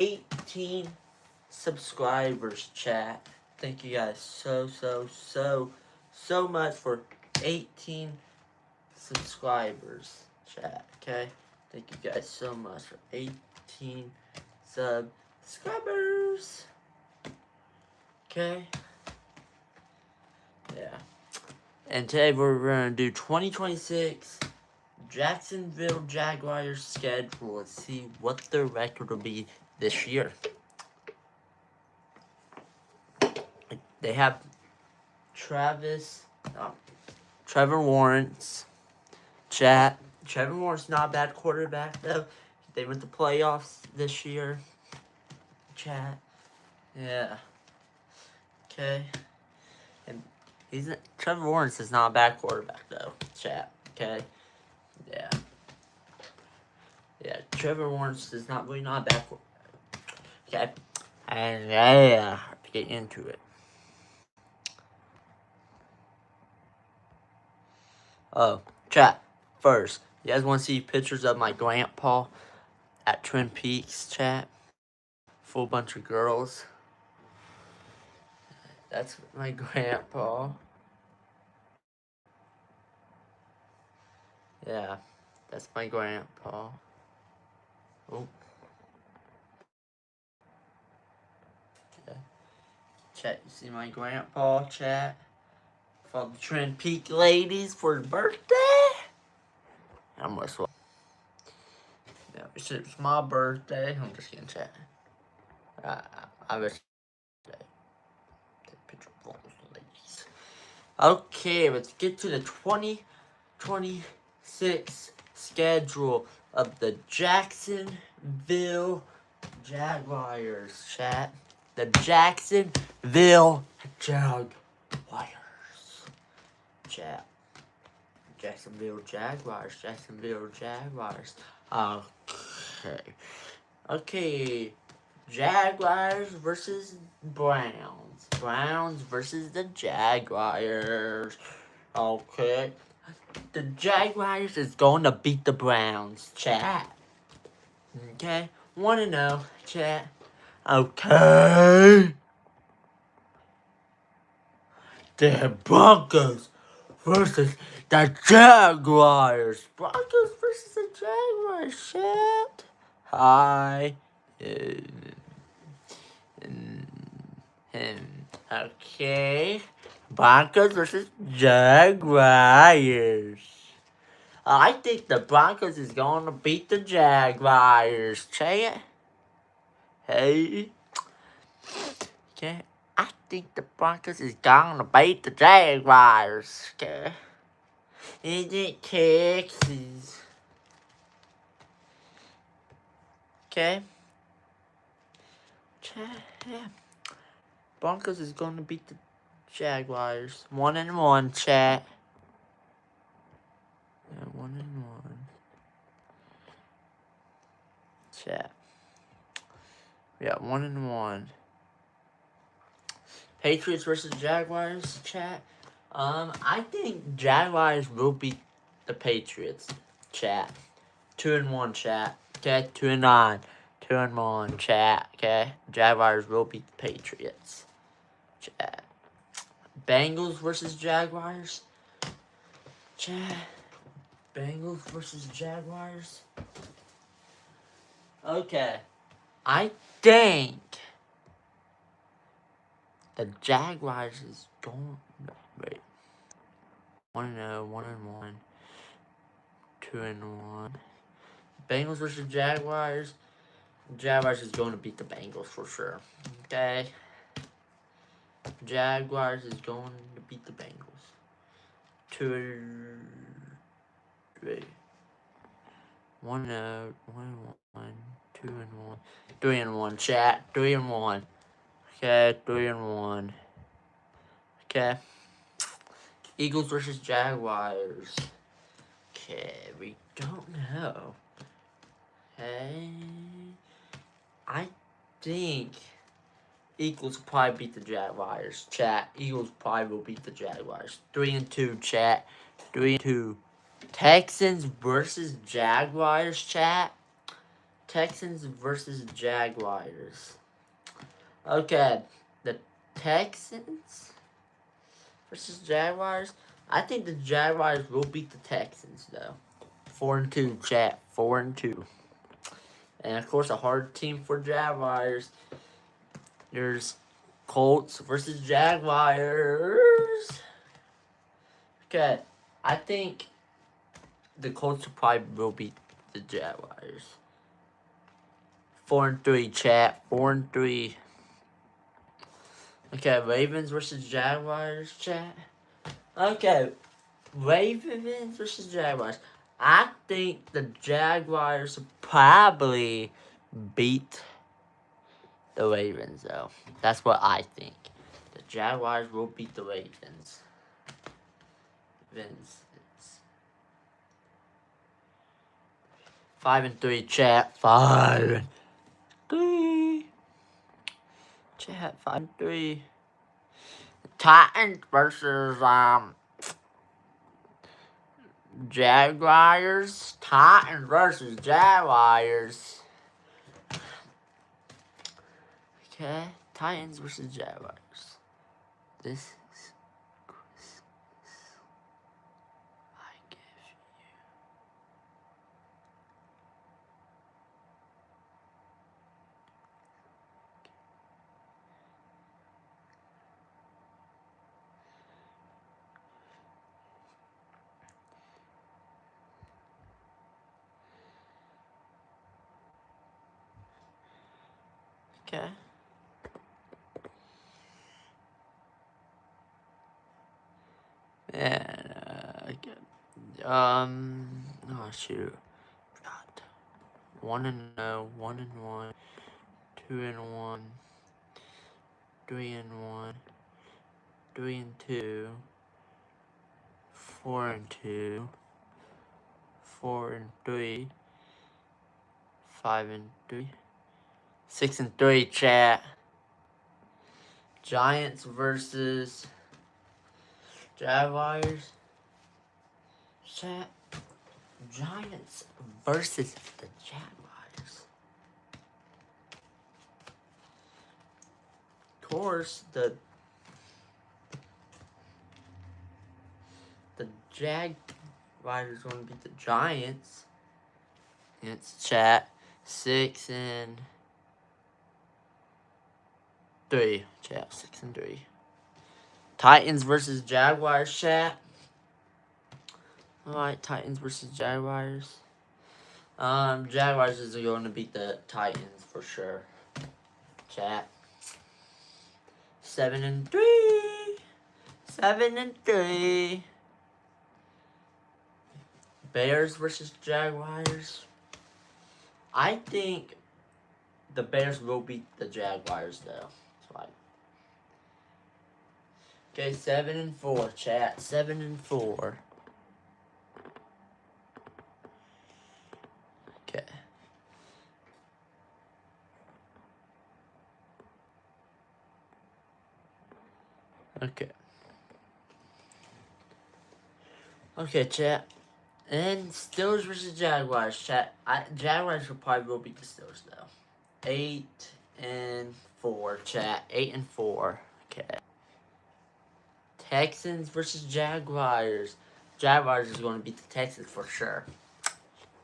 18 subscribers, chat. Thank you guys so much for 18 subscribers, chat. Okay? Thank you guys so much for 18 subscribers. Okay? Yeah. And today we're going to do 2026 Jacksonville Jaguars schedule and see what their record will be this year. They have Trevor Lawrence, chat. Trevor Lawrence not a bad quarterback though. They went to playoffs this year, chat. Yeah. Okay. And Trevor Lawrence is not a bad quarterback though, chat. Okay. Yeah. Yeah. Trevor Lawrence is not a bad quarterback. Okay. And yeah, to get into it. Oh, chat. First, you guys want to see pictures of my grandpa at Twin Peaks, chat? Full bunch of girls. That's my grandpa. Yeah, that's my grandpa. Oh. Okay. Chat, you see my grandpa, chat? For the Twin Peak ladies for his birthday? How much? Yeah, it's my birthday. I'm just kidding, chat. I wish. Take picture of all those ladies. Okay, let's get to the 2026 schedule of the Jacksonville Jaguars, chat. The Jacksonville Jaguars, chat. Jacksonville Jaguars. Okay. Jaguars versus Browns. Browns versus the Jaguars. Okay. The Jaguars is going to beat the Browns, chat. Okay? 1-0, chat. Okay. The Broncos versus the Jaguars. Broncos versus the Jaguars, chat. Hi. Okay. Broncos versus Jaguars. I think the Broncos is going to beat the Jaguars, chat. Hey. Okay. I think the Broncos is going to beat the Jaguars, okay. Is it Texas? Okay. Chat, yeah. Broncos is going to beat the Jaguars. 1-1, chat. Yeah, 1-1. Chat. Yeah, 1-1. Patriots versus Jaguars, chat. I think Jaguars will beat the Patriots, chat. 2-1, chat. Okay, 2-9. 2-1, chat. Okay, Jaguars will beat the Patriots. Chat. Bengals versus Jaguars. Chat. Bengals versus Jaguars. Okay. I think the Jaguars is going. Wait. 1-0, 1-1. 2-1. Bengals versus Jaguars. Jaguars is going to beat the Bengals for sure. Okay. Jaguars is going to beat the Bengals. 2-3. 1-0, 1-1, 2-1, 3-1. Chat, 3-1. Okay, 3-1. Okay. Eagles versus Jaguars. Okay, we don't know. Okay. I think Eagles will probably beat the Jaguars. Chat, Eagles probably will beat the Jaguars. 3-2, chat. 3-2. Texans versus Jaguars, chat. Texans versus Jaguars. Okay, the Texans versus Jaguars. I think the Jaguars will beat the Texans though. 4-2, chat. 4-2. And of course, a hard team for Jaguars. There's Colts versus Jaguars. Okay, I think the Colts probably will beat the Jaguars. 4-3, chat. 4-3. Okay, Ravens versus Jaguars, chat. Okay, Ravens versus Jaguars. I think the Jaguars probably beat the Ravens, though. That's what I think. The Jaguars will beat the Ravens. Ravens. 5-3, chat. 5-3. Chat, 5-3. Titans versus Jaguars. Titans versus Jaguars. Okay, Titans versus Jaguars. This is Christmas. I give you. Okay. And okay. Oh shoot. Forgot. 1-0, 1-1, 2-1, 3-1, 3-2, 4-2, 4-3, 5-3, 6-3, chat. Giants versus Jaguars. Chat. Giants versus the Jaguars. Of course, the Jaguars are going to beat the Giants. It's chat 6-3. Chat 6-3. Titans versus Jaguars, chat. Alright, Titans versus Jaguars. Jaguars is going to beat the Titans for sure. Chat. 7-3. 7-3. Bears versus Jaguars. I think the Bears will beat the Jaguars though. That's right. Okay, 7-4, chat. 7-4. Okay. Okay. Okay, chat. And Steelers versus Jaguars, chat. Jaguars will probably beat the Steelers though. 8-4, chat. 8-4. Okay. Texans versus Jaguars. Jaguars is going to beat the Texans for sure.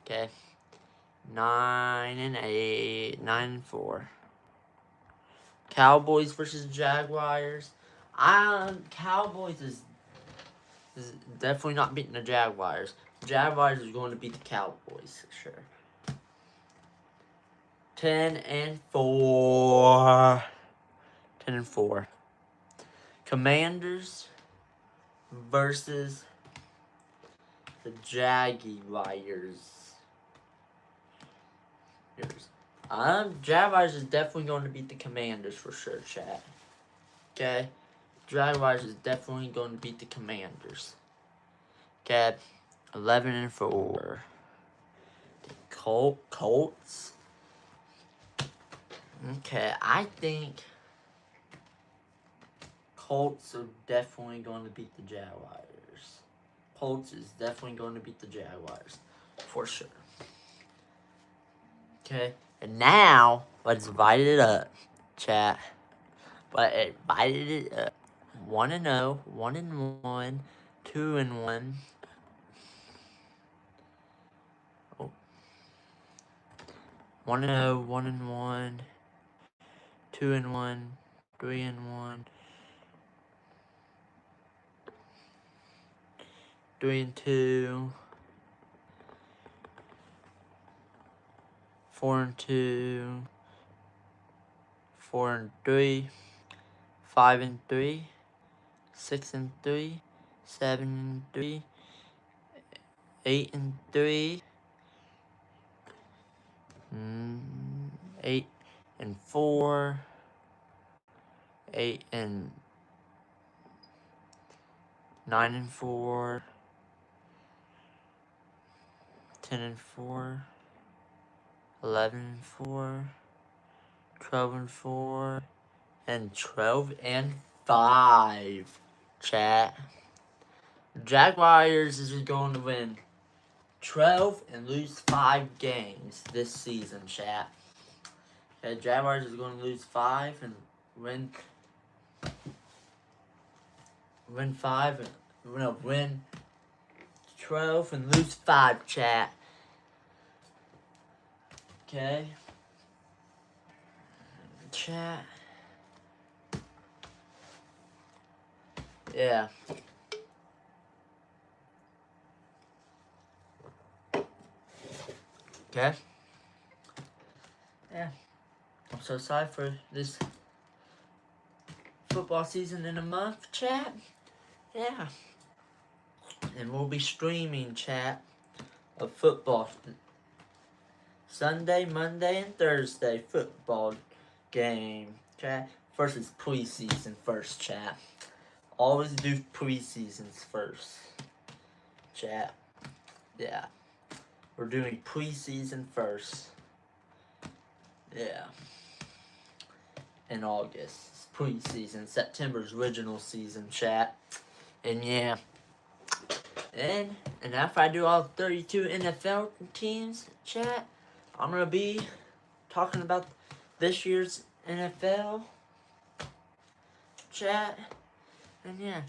Okay. 9-8. 9-4. Cowboys versus Jaguars. Cowboys is definitely not beating the Jaguars. Jaguars is going to beat the Cowboys for sure. 10-4. 10-4. Commanders versus the Jaguars. Jaguars is definitely going to beat the Commanders for sure, chat. Okay? Jaguars is definitely going to beat the Commanders. Okay? 11-4. The Colts. Okay, I think Colts are definitely going to beat the Jaguars. Colts is definitely going to beat the Jaguars. For sure. Okay, and now let's divide it up, chat. But it divided it up. 1-0, 1-1, 2-1. Oh. 1-0, 1-1, 2-1, 3-1, 3-2, 4-2, 4-3, 5-3, 6-3, 7-3, 8-3, 8-4, 9-4, 10-4, 11-4, 12-4, and 12-5. Chat. Jaguars is going to win 12 and lose 5 games this season, chat. Okay, Jaguars is going to lose 5 and win 5 and win 12 and lose 5, chat. Okay. Chat. Yeah. Okay. Yeah. I'm so sorry for this football season in a month, chat. Yeah. And we'll be streaming, chat, of football. Sunday, Monday, and Thursday football game, chat. First is preseason first, chat. Always do preseasons first, chat. Yeah. We're doing preseason first. Yeah. In August. It's preseason. September's original season, chat. And yeah. And after I do all 32 NFL teams, chat, I'm going to be talking about this year's NFL, chat. And yeah.